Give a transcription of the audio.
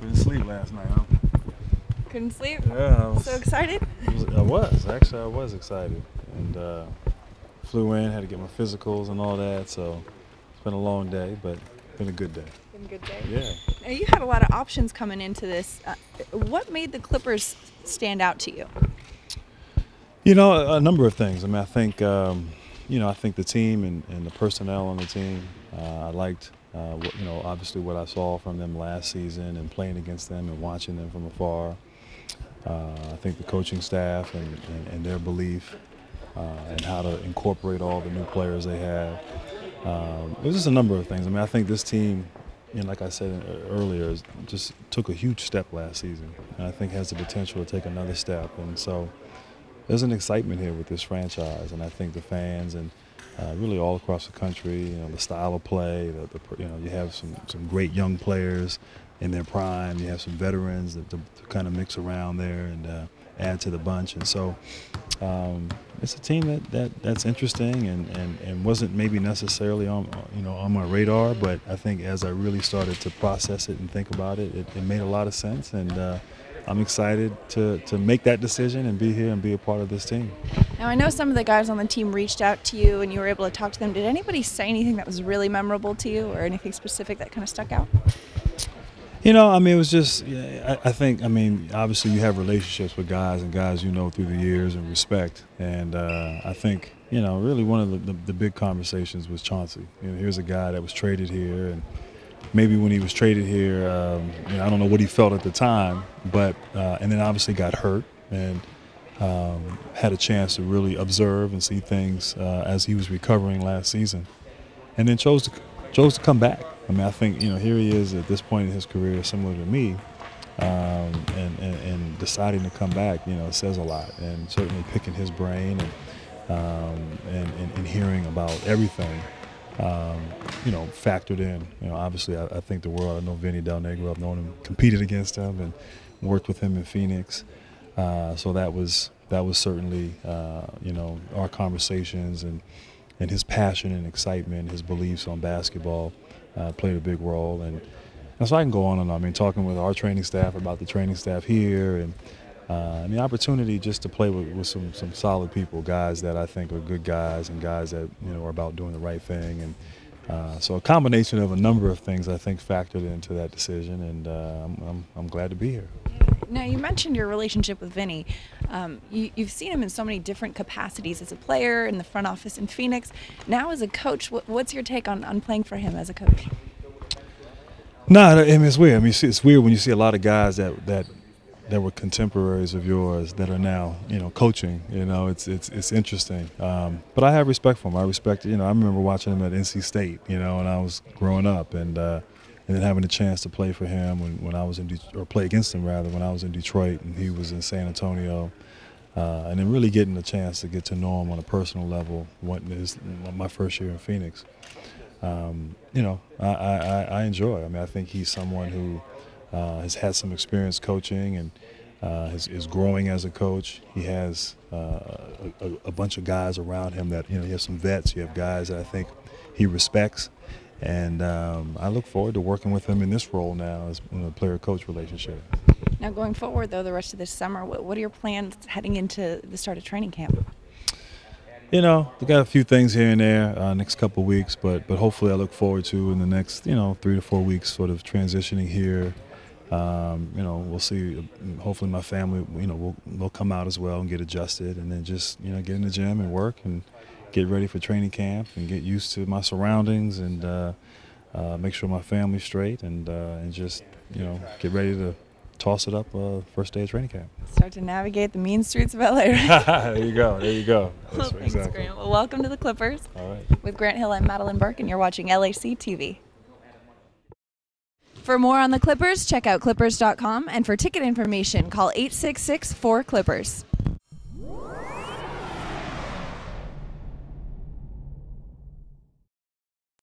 Couldn't sleep last night, huh? Couldn't sleep? Yeah. So excited? I was excited. And flew in, had to get my physicals and all that. So it's been a long day, but been a good day. Been a good day? Yeah. Now, you had a lot of options coming into this. What made the Clippers stand out to you? You know, a number of things. I mean, I think, I think the team and the personnel on the team, I liked, obviously what I saw from them last season and playing against them and watching them from afar. I think the coaching staff and their belief and how to incorporate all the new players they have. It was just a number of things. I mean, I think this team, like I said earlier, just took a huge step last season, and I think has the potential to take another step. And so there's an excitement here with this franchise, and I think the fans and really all across the country, the style of play, you have some great young players in their prime. You have some veterans that to kind of mix around there and add to the bunch. And so it's a team that's interesting and wasn't maybe necessarily on my radar, but I think as I really started to process it and think about it, it made a lot of sense. And I'm excited to make that decision and be here and be a part of this team. Now, I know some of the guys on the team reached out to you and you were able to talk to them. Did anybody say anything that was really memorable to you or anything specific that kind of stuck out? It was just, I think, obviously you have relationships with guys and guys through the years and respect. And I think, really one of the big conversations was Chauncey. Here's a guy that was traded here, and maybe when he was traded here, I don't know what he felt at the time, but and then obviously got hurt and had a chance to really observe and see things as he was recovering last season, and then chose to come back. I think here he is at this point in his career, similar to me, and deciding to come back. Says a lot, and certainly picking his brain and hearing about everything. Factored in. Obviously, I think the world. I know Vinny Del Negro. I've known him, competed against him, and worked with him in Phoenix. So that was certainly our conversations and his passion and excitement, his beliefs on basketball played a big role. And so I can go on and on. Talking with our training staff about the training staff here, and the opportunity just to play with some solid people, guys that I think are good guys and guys that are about doing the right thing. And so a combination of a number of things I think factored into that decision, and I'm glad to be here. Now, you mentioned your relationship with Vinny. You've seen him in so many different capacities as a player, in the front office in Phoenix. Now as a coach, what's your take on playing for him as a coach? No, it's weird. It's weird when you see a lot of guys that were contemporaries of yours that are now, coaching. It's interesting. But I have respect for him. I respect, I remember watching him at NC State, when I was growing up, and then having a chance to play for him when I was or play against him rather when I was in Detroit and he was in San Antonio, and then really getting a chance to get to know him on a personal level. My first year in Phoenix. I enjoy. I think he's someone who has had some experience coaching and is growing as a coach. He has a bunch of guys around him that, he has some vets. You have guys that I think he respects. And I look forward to working with him in this role now as a player-coach relationship. Now, going forward, though, the rest of this summer, what are your plans heading into the start of training camp? We got a few things here and there next couple of weeks, but hopefully I look forward to in the next 3 to 4 weeks sort of transitioning here. We'll see. Hopefully my family, will come out as well and get adjusted, and then just get in the gym and work and get ready for training camp and get used to my surroundings and make sure my family's straight and just get ready to toss it up first day of training camp. Start to navigate the mean streets of LA. There you go. Well, thanks, exactly. Grant. Well, welcome to the Clippers. All right. With Grant Hill, I'm Madeline Burke, and you're watching LAC TV. For more on the Clippers, check out clippers.com, and for ticket information, call 866-4-CLIPPERS.